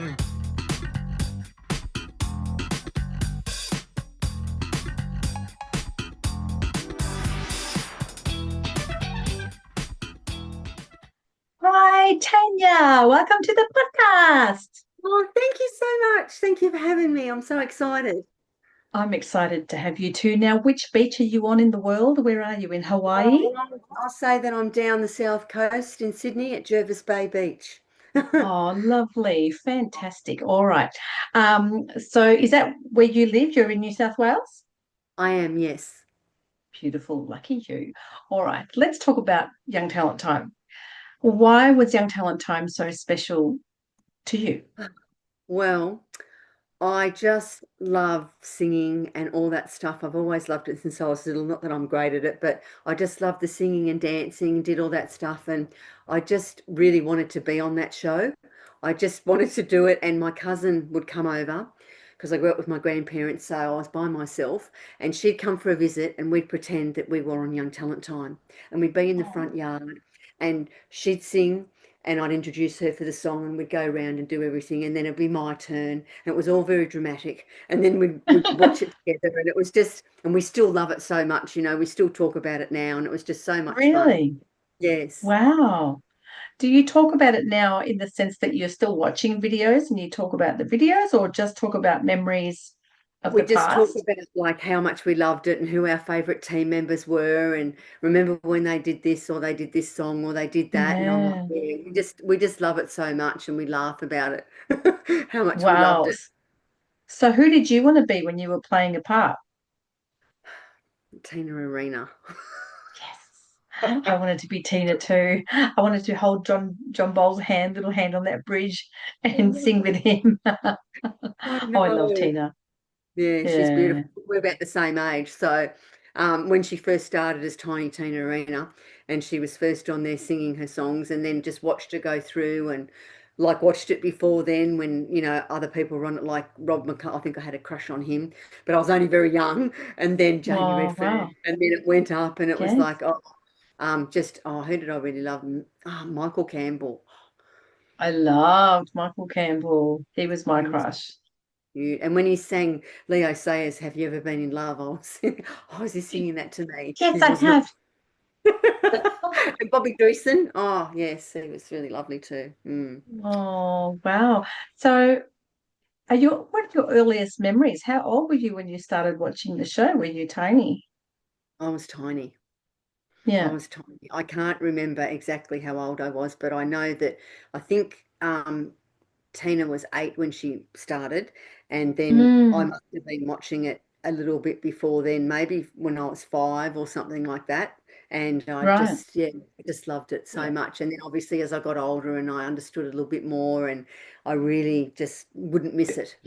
Hi, Tanya. Welcome to the podcast. Oh, thank you so much. Thank you for having me. I'm so excited. I'm excited to have you too. Now, which beach are you on in the world? Where are you in Oh, Hawaii? well, I'll say that I'm down the south coast in Sydney at Jervis Bay Beach. Oh, lovely. Fantastic. All right. So is that where you live? You're in New South Wales? I am, yes. Beautiful. Lucky you. All right. Let's talk about Young Talent Time. Why was Young Talent Time so special to you? Well, I just love singing and all that stuff. I've always loved it since I was little. Not that I'm great at it, but I just love the singing and dancing, did all that stuff. And I just really wanted to be on that show. I just wanted to do it. And my cousin would come over because I grew up with my grandparents. So I was by myself. And she'd come for a visit and we'd pretend that we were on Young Talent Time. And we'd be in the Oh, front yard and she'd sing and I'd introduce her for the song and we'd go around and do everything and then it'd be my turn and it was all very dramatic and then we'd watch it together and it was just and we still love it so much, we still talk about it now and it was just so much fun. really? Yes. Wow. Do you talk about it now in the sense that you're still watching videos and you talk about the videos or just talk about memories of We the just talk past? about like how much we loved it and who our favorite team members were and remember when they did this or they did this song or they did that and I'm like, Yeah. yeah, we just love it so much and we laugh about it. How much we loved Wow. it. So who did you want to be when you were playing a part? Tina Arena. Yes. I wanted to be Tina too. I wanted to hold John Bowles' hand, little hand on that bridge and sing with him. I Oh, I love know. Tina. Yeah, she's Yeah. beautiful. We're about the same age. So when she first started as Tiny Tina Arena and she was first on there singing her songs and then just watched her go through and like watched it before then when, other people run it like Rob McCall. I think I had a crush on him, but I was only very young. And then Jamie Oh, wow. Redfern. And then it went up and it was Yes. like, who did I really love? Michael Campbell. I loved Michael Campbell. He was my He was crush. cute. And when he sang Leo Sayers, Have You Ever Been in Love? I was he singing that to me. Yes, He I was not. have. And Bobby Dreessen. Oh, yes, he was really lovely too. Oh, wow. So what are your earliest memories? How old were you when you started watching the show? Were you tiny? I was tiny. I Yeah. was tiny. I can't remember exactly how old I was, but I know that I think Tina was 8 when she started, and then I Mm, must have been watching it a little bit before then, maybe when I was 5 or something like that. And I right. just, yeah, I just loved it so Yeah. much. And then obviously as I got older and I understood it a little bit more, and I really just wouldn't miss it.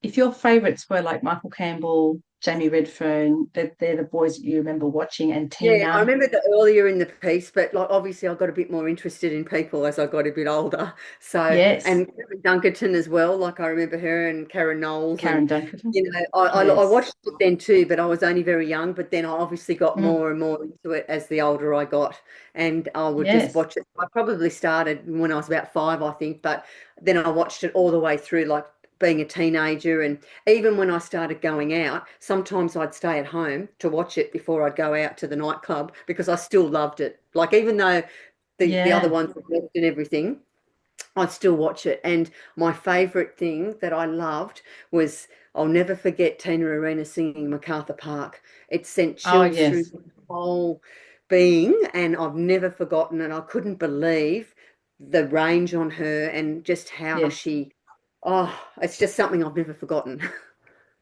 If your favourites were like Michael Campbell, Jamie Redfern, they're the boys that you remember watching, and Yeah, I Tina. remember the earlier in the piece, but like obviously I got a bit more interested in people as I got a bit older. So, Yes, and Karen Dunkerton as well. Like I remember her and Karen Knowles, and Karen Dunkerton. I Yes. watched it then too, but I was only very young. But then I obviously got Mm, more and more into it as the older I got, and I would just yes. watch it. I probably started when I was about 5, I think, but then I watched it all the way through, like being a teenager and even when I started going out, sometimes I'd stay at home to watch it before I'd go out to the nightclub because I still loved it. Like even though the other Yeah. ones were left and everything, I'd still watch it. And my favorite thing that I loved was I'll never forget Tina Arena singing Macarthur Park. It sent Oh, chills through yes. my whole being, and I've never forgotten it. I couldn't believe the range on her and just how Yes. she, oh, it's just something I've never forgotten.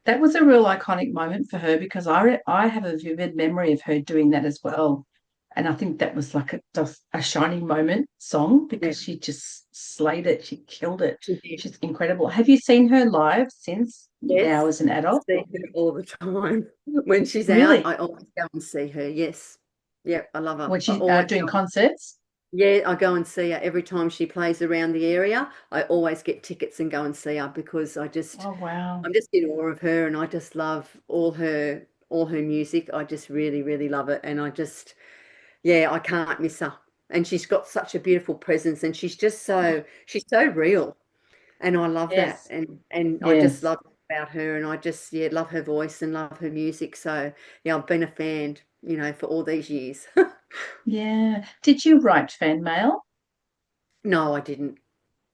That was a real iconic moment for her because I have a vivid memory of her doing that as well. And I think that was like just a shining moment song Yeah, because she just slayed it. She killed it. she did. She's incredible. Have you seen her live since now Yes, as an I adult? see her all the time. When she's out, Really? I always go and see her. Yes. Yep, I love her. When I she's always doing go. concerts? Yeah, I go and see her every time she plays around the area. I always get tickets and go and see her because Oh, wow. I'm just in awe of her and I just love all her music. I just really, really love it. And yeah, I can't miss her. And she's got such a beautiful presence and she's so real. and I love that, Yes. and I just Yes. love about her, and I just love her voice and love her music. So yeah, I've been a fan, for all these years. Yeah. Did you write fan mail? No, I didn't.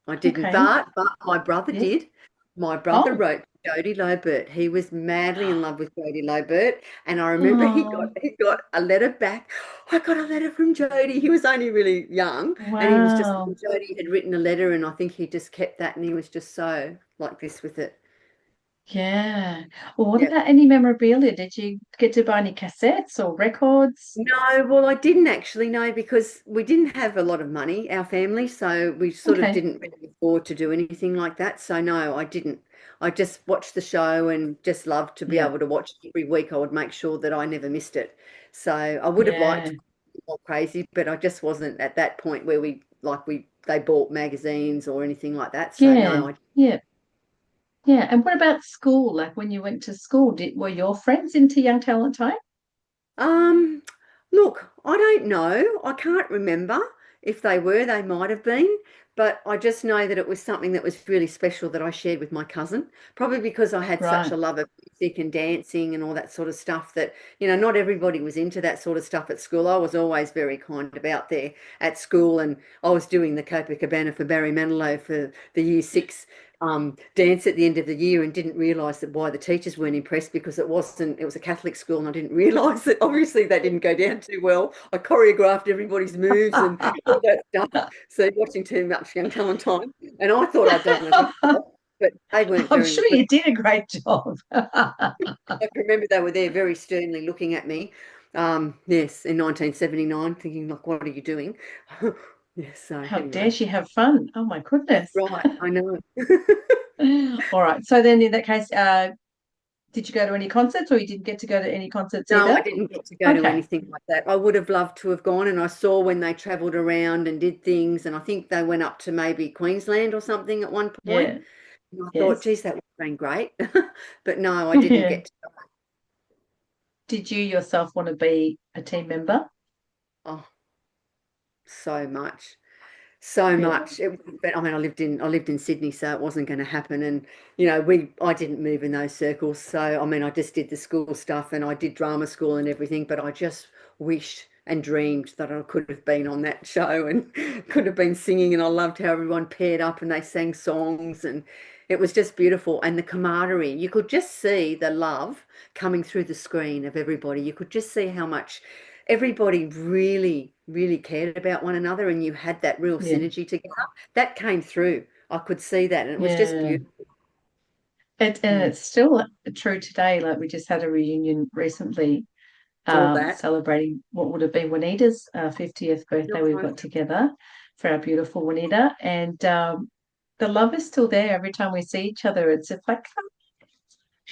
I didn't, Okay. but my brother Yes. did. My brother Oh. wrote Jodie Lobert. He was madly in love with Jodie Lobert, and I remember he got Oh, he got a letter back. I got a letter from Jodie. He was only really young, and he was just wow. Jodie had written a letter, and I think he just kept that, and he was just so like this with it. Yeah. Well, what Yeah. about any memorabilia? Did you get to buy any cassettes or records? No, well, I didn't actually know because we didn't have a lot of money, our family, so we sort of Okay. didn't really afford to do anything like that. So no, I didn't. I just watched the show and just loved to be Yeah. able to watch it every week. I would make sure that I never missed it. So I would have liked Yeah. to be more crazy, but I just wasn't at that point where they bought magazines or anything like that. So Yeah. no, I Yeah. Yeah. And what about school? Like when you went to school, were your friends into Young Talent Time? Um, Look, I don't know. I can't remember if they were, they might have been, but I just know that it was something that was really special that I shared with my cousin, probably because I had such Right. a love of music and dancing and all that sort of stuff that, not everybody was into that sort of stuff at school. I was always very kind of out there at school, and I was doing the Copacabana for Barry Manilow for the year 6 dance at the end of the year, and didn't realise that why the teachers weren't impressed because it was a Catholic school, and I didn't realise that obviously that didn't go down too well. I choreographed everybody's moves and all that stuff. So watching too much Young Talent Time, and I thought I'd done a good job, but they weren't I'm very sure impressed. you did a great job. I can remember they were there very sternly looking at me. Yes, in 1979, thinking like, "What are you doing?" Yes. So How dare anyway, she have fun? Oh my that's goodness. right. I know. All right. So then in that case, did you go to any concerts or you didn't get to go to any concerts No, I either? didn't get to go to Okay. anything like that. I would have loved to have gone, and I saw when they travelled around and did things, and I think they went up to maybe Queensland or something at one point. Yeah. And I thought, Yes. geez, that would have been great. But no, I didn't Yeah. get to. Did you yourself want to be a team member? Oh, so much. So Yeah. much. But I mean, I lived in Sydney, so it wasn't going to happen. And I didn't move in those circles. So I mean, I just did the school stuff, and I did drama school and everything. But I just wished and dreamed that I could have been on that show and could have been singing. And I loved how everyone paired up and they sang songs, and it was just beautiful. And the camaraderie, you could just see the love coming through the screen of everybody. You could just see how much everybody really, really cared about one another, and you had that real Yeah. synergy together. That came through. I could see that, and it was just Yeah. beautiful. And Mm. it's still true today. Like we just had a reunion recently, Saw that. celebrating what would have been Juanita's 50th birthday. We got together for our beautiful Juanita, and the love is still there every time we see each other. It's just like,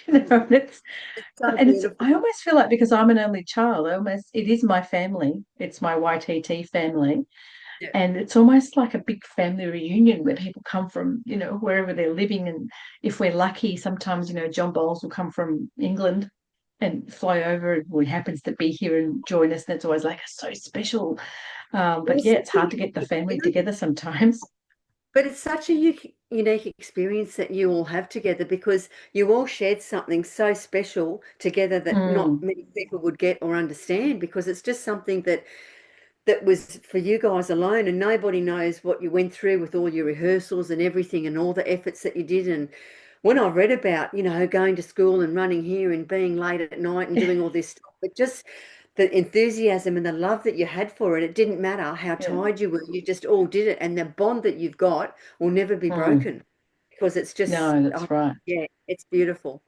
and it's It's so and it's beautiful. I almost feel like because I'm an only child, it is my family. It's my YTT family. Yeah. And it's almost like a big family reunion where people come from, wherever they're living. And if we're lucky, sometimes, John Bowles will come from England and fly over and he happens to be here and join us. And it's always like so special. Well, But it's yeah, such it's a hard to get the unique family experience, together sometimes. but it's such a unique experience that you all have together because you all shared something so special together that not Mm, many people would get or understand because it's just something that was for you guys alone, and nobody knows what you went through with all your rehearsals and everything and all the efforts that you did. And when I read about, going to school and running here and being late at night and doing all this stuff, but just the enthusiasm and the love that you had for it, it didn't matter how yeah. tired you were, you just all did it. And the bond that you've got will never be Mm, broken because it's just, no, that's right. yeah, it's beautiful.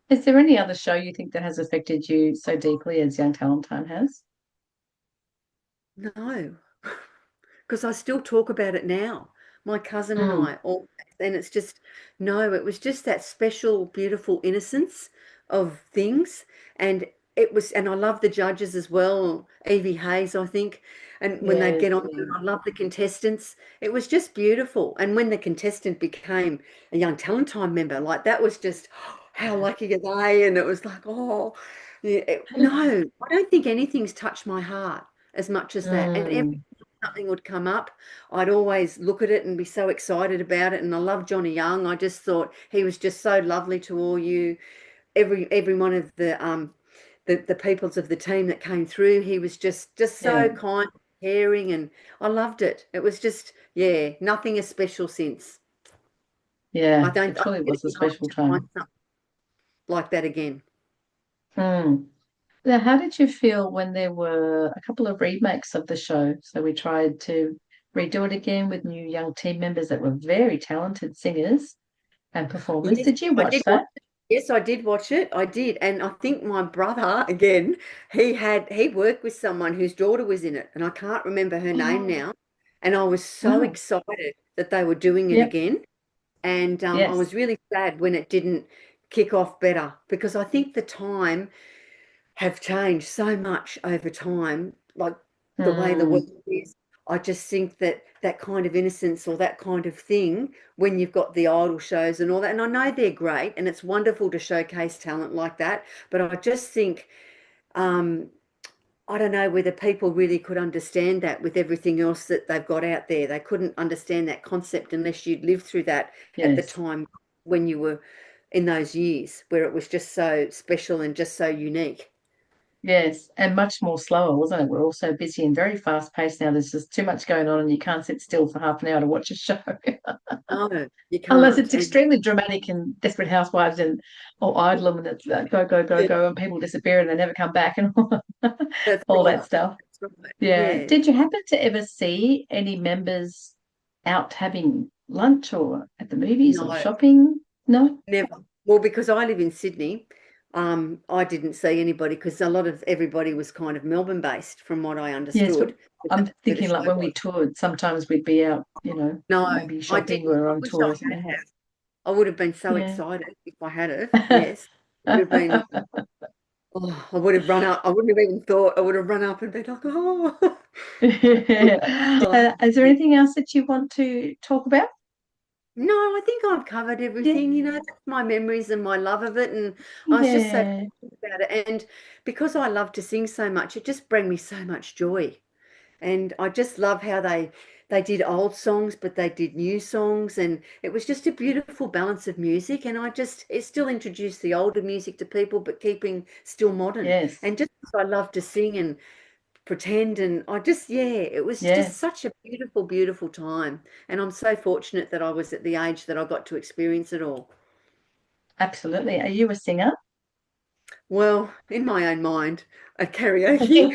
Is there any other show you think that has affected you so deeply as Young Talent Time has? No. Because I still talk about it now. My cousin and Mm, I, all, and it's just, no, it was just that special, beautiful innocence of things. And and I love the judges as well, Evie Hayes, I think. And when they'd yes. get on, and I love the contestants. It was just beautiful. And when the contestant became a Young Talent Time member, like that was just, how lucky are they? And it was like, oh, yeah, no, I don't think anything's touched my heart as much as that. And Mm, something would come up, I'd always look at it and be so excited about it. And I love Johnny Young. I just thought he was just so lovely to all you. Every one of the peoples of the team that came through, he was just Yeah. so kind, caring, and I loved it. It was just, yeah, nothing as special since. Yeah. I It think truly was a it'd be hard special to find time. something like that again. Hmm. Now, how did you feel when there were a couple of remakes of the show? So we tried to redo it again with new young team members that were very talented singers and performers. Yes, Did you I watch did watch that? it. Yes, I did watch it. I did. And I think my brother, again, he worked with someone whose daughter was in it, and I can't remember her name Oh, now. And I was so wow. excited that they were doing it Yep. again. And I Yes. was really sad when it didn't kick off better because I think the time have changed so much over time, like the way the Hmm. world is. I just think that that kind of innocence or that kind of thing, when you've got the idol shows and all that, and I know they're great and it's wonderful to showcase talent like that, but I just think, um, I don't know whether people really could understand that with everything else that they've got out there. They couldn't understand that concept unless you'd lived through that at the Yes. time when you were in those years where it was just so special and just so unique. Yes. And much more slower, wasn't it? We're all so busy and very fast paced now. There's just too much going on and you can't sit still for half an hour to watch a show. No, you Unless can't. it's And extremely dramatic and Desperate Housewives and or Idol and it's go, go, go, yeah, go and people disappear and they never come back and that's all right. that stuff. That's right. Yeah. Yeah. Did you happen to ever see any members out having lunch or at the movies or No, shopping? No? never. Well, because I live in Sydney, I didn't see anybody because a lot of everybody was kind of Melbourne based, from what I Yes, but understood. 'Cause I'm that's where the thinking like show when we was. toured, sometimes we'd be out, No, maybe I shopping didn't. or I on wish tour I or had something. have. I would have been so Yeah. excited if I had it. Yes, I would have been. Oh, I would have run up. I wouldn't have even thought. I would have run up and been like, oh. Oh, Is there yeah. anything else that you want to talk about? No, I think I've covered Yeah. everything. That's my memories and my love of it. And I was just so Yeah. passionate about it. And because I love to sing so much, it just brings me so much joy. And I just love how they did old songs, but they did new songs. And it was just a beautiful balance of music. And it still introduced the older music to people, but keeping still modern. Yes. And just because I love to sing and pretend and I just yeah it was just Yes. such a beautiful beautiful time and I'm so fortunate that I was at the age that I got to experience it all. Absolutely. Are you a singer? Well, in my own mind, at karaoke,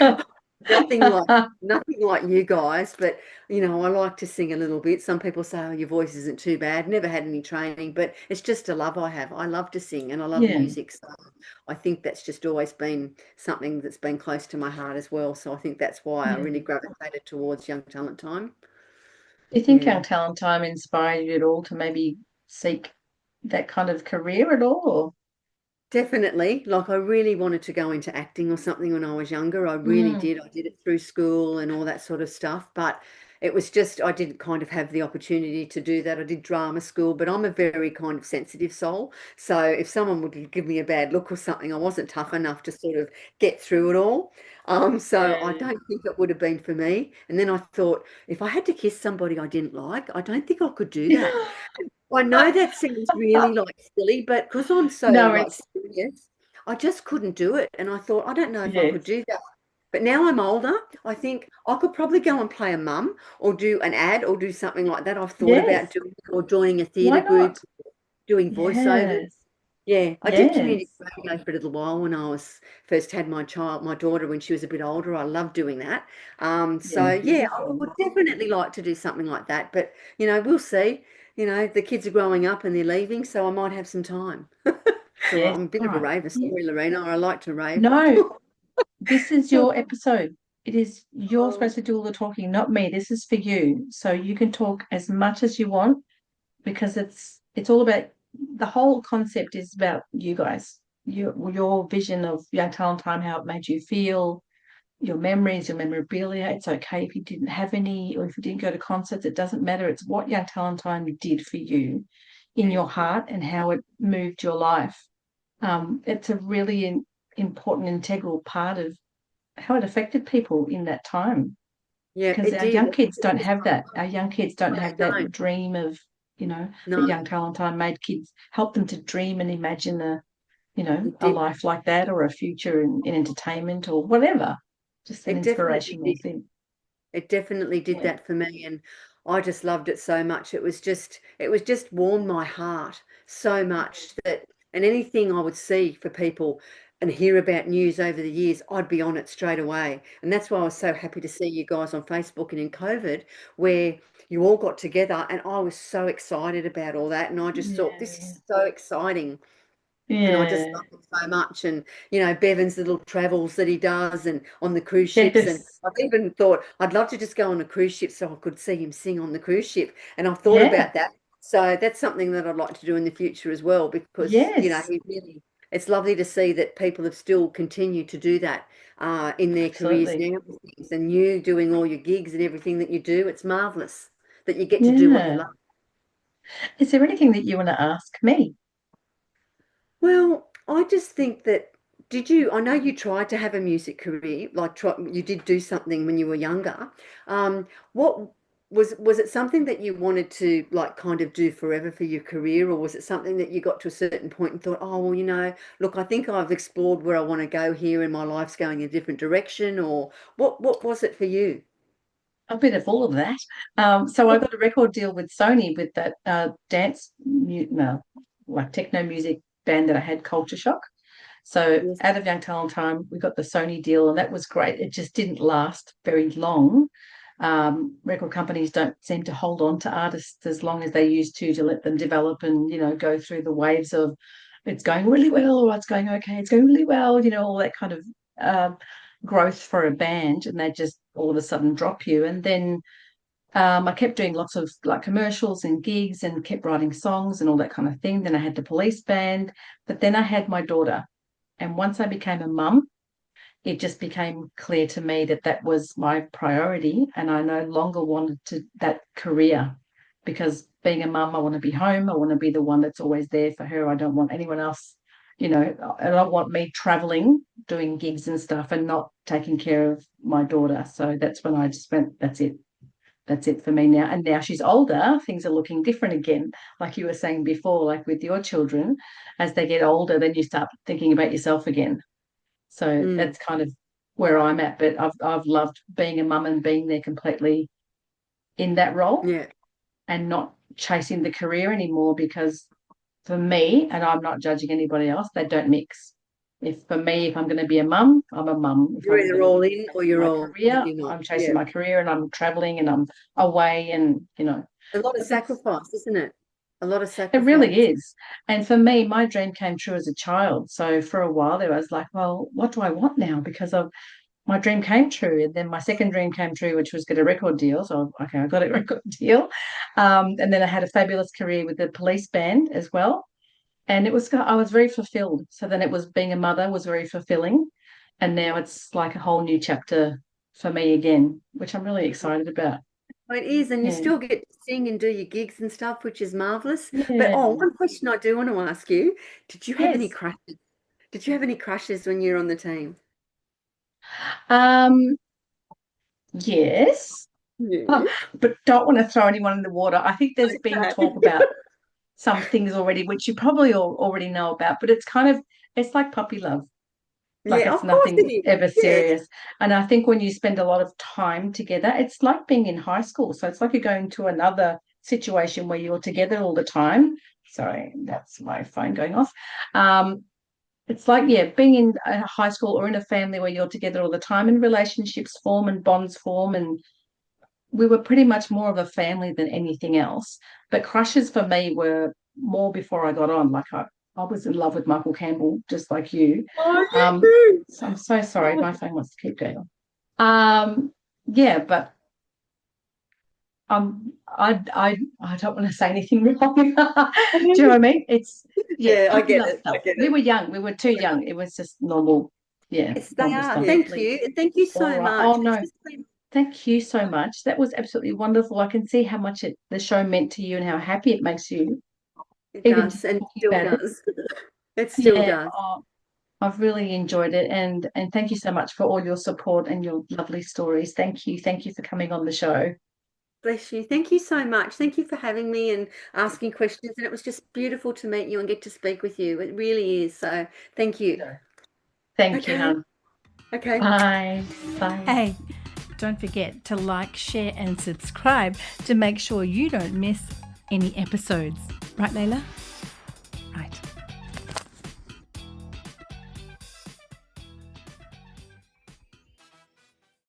nothing like nothing like you guys, but I like to sing a little bit. Some people say, "Oh, your voice isn't too bad." Never had any training, but it's just a love I have. I love to sing and I love Yeah. music, so I think that's just always been something that's been close to my heart as well. So I think that's why I really Yeah. gravitated towards Young Talent Time. Do you think Young Yeah. Talent Time inspired you at all to maybe seek that kind of career at all? Definitely. Like I really wanted to go into acting or something when I was younger. I Or? really did. I did it through school and all that sort of stuff. But it was just, I didn't kind of have the opportunity to do that. I did drama school, but I'm a very kind of sensitive soul. So if someone would give me a bad look or something, I wasn't tough enough to sort of get through it all. So I Yeah. don't think it would have been for me. And then I thought, if I had to kiss somebody I didn't like, I don't think I could do that. I know that seems really like silly, but because I'm so No, like it's serious, I just couldn't do it. And I thought, I don't know if I could yes. do that. But now I'm older, I think I could probably go and play a mum or do an ad or do something like that. I've thought about Yes. doing or joining a Why theatre group, not? doing voiceovers. Yes. Yeah, I did community Yes. radio for a little while when I was first had my daughter when she was a bit older. I loved doing that. Yeah, So yeah, I beautiful. would definitely like to do something like that. But we'll see. The kids are growing up and they're leaving, so I might have some time. So Yes. I'm a bit All of a right. raver. Yeah. Sorry, Lorena. I like to rave. No, this is your episode. It is you're Oh, supposed to do all the talking, not me. This is for you. So you can talk as much as you want because it's all about the whole concept is about you guys. Your vision of Young Talent Time, how it made you feel, your memories, your memorabilia. It's okay if you didn't have any or if you didn't go to concerts. It doesn't matter. It's what Young Talent Time did for you in yeah. your heart and how it moved your life. It's a really important, integral part of how it affected people in that time. Yeah, because it our did. young kids don't have that. Our young kids don't No, have they that don't. dream of, that No, Young Talent Time made kids help them to dream and imagine it a did. life like that or a future in entertainment or whatever. Just an It definitely inspirational did. thing. It definitely did Yeah. that for me, and I just loved it so much. It was just warmed my heart so much that, and anything I would see for people and hear about news over the years, I'd be on it straight away. And that's why I was so happy to see you guys on Facebook and in COVID, where you all got together, and I was so excited about all that. And I just thought, this Yeah. is so exciting. And I just Yeah. love it so much. And, Bevan's little travels that he does and on the cruise ships. And Yes. I've even thought I'd love to just go on a cruise ship so I could see him sing on the cruise ship. And I've thought Yeah. about that. So that's something that I'd like to do in the future as well, because, Yes. it's lovely to see that people have still continued to do that in their careers Absolutely. now. And you doing all your gigs and everything that you do, it's marvelous that you get to do what you Yeah. love. Is there anything that you want to ask me? Well, I just think that I know you tried to have a music career, like you did do something when you were younger. What was it something that you wanted to like kind of do forever for your career, or was it something that you got to a certain point and thought, oh, well, look, I think I've explored where I want to go here and my life's going in a different direction, or what was it for you? A bit of all of that. So I got a record deal with Sony with that no, like techno music band that I had, Culture Shock. So Yes. out of Young Talent Time, we got the Sony deal, and that was great. It just didn't last very long. Record companies don't seem to hold on to artists as long as they used to let them develop and go through the waves of it's going really well or it's going okay, it's going really well, all that kind of um, growth for a band, and they just all of a sudden drop you. And then I kept doing lots of like commercials and gigs and kept writing songs and all that kind of thing. Then I had the police band, but then I had my daughter. And once I became a mum, it just became clear to me that that was my priority. And I no longer wanted that career because being a mum, I want to be home. I want to be the one that's always there for her. I don't want anyone else, I don't want me traveling, doing gigs and stuff and not taking care of my daughter. So that's when I just went, that's it. That's it for me now. And now she's older, things are looking different again. Like you were saying before, like with your children, as they get older, then you start thinking about yourself again. So Mm, that's kind of where I'm at. But I've loved being a mum and being there completely in that role yeah. and not chasing the career anymore because for me, and I'm not judging anybody else, they don't mix. If for me, if I'm going to be a mum, I'm a mum. If You're I'm either going to all be in or chasing you're my all career, you're not. I'm chasing Yeah. my career and I'm traveling and I'm away and A lot of but that's sacrifice, isn't it? A lot of it really sacrifice. is. And for me, my dream came true as a child. So for a while there, I was like, well, what do I want now? Because of my dream came true. And then my second dream came true, which was get a record deal. So, okay, I got a record deal. And then I had a fabulous career with the police band as well. And I was very fulfilled. So then it was being a mother was very fulfilling. And now it's like a whole new chapter for me again, which I'm really excited about. Well, it is, and you Yeah. still get to sing and do your gigs and stuff, which is marvelous. But Yeah. one question I do want to ask you: Did you have any Yes. crushes? Did you have any crushes when you were on the team? Um, yes. Oh, Yes. but don't want to throw anyone in the water. I think there's been Okay. talk about some things already, which you probably already know about, but it's like puppy love. Like Yeah, it's of course it nothing is. ever Yes. serious. And I think when you spend a lot of time together, it's like being in high school. So it's like you're going to another situation where you're together all the time. Sorry, that's my phone going off. Um, it's like, yeah, being in a high school or in a family where you're together all the time and relationships form and bonds form and we were pretty much more of a family than anything else. But crushes for me were more before I got on. I was in love with Michael Campbell, just like you. Oh, me Um, too. so I'm so sorry. Oh, My phone wants to keep going on. Yeah, but I don't want to say anything wrong. Do you know what I mean? It's yeah, yeah, I puppy get love it. I stuff. get We it. were young. We were too young. It was just normal. Yeah, Yes, they normal are. stuff. Thank you. And thank you All so right. Oh much. It's no, just been, thank you so much. That was absolutely wonderful. I can see how much the show meant to you and how happy it makes you, it even just does and talking still about it. does. It still Yeah. does. Oh, I've really enjoyed it, and thank you so much for all your support and your lovely stories. Thank you. Thank you for coming on the show. Bless you. Thank you so much. Thank you for having me and asking questions. And it was just beautiful to meet you and get to speak with you. It really is. So thank you. Thank you, Okay. hon. Okay. Bye. Bye. Hey, don't forget to like, share, and subscribe to make sure you don't miss any episodes. Right, Layla? Right.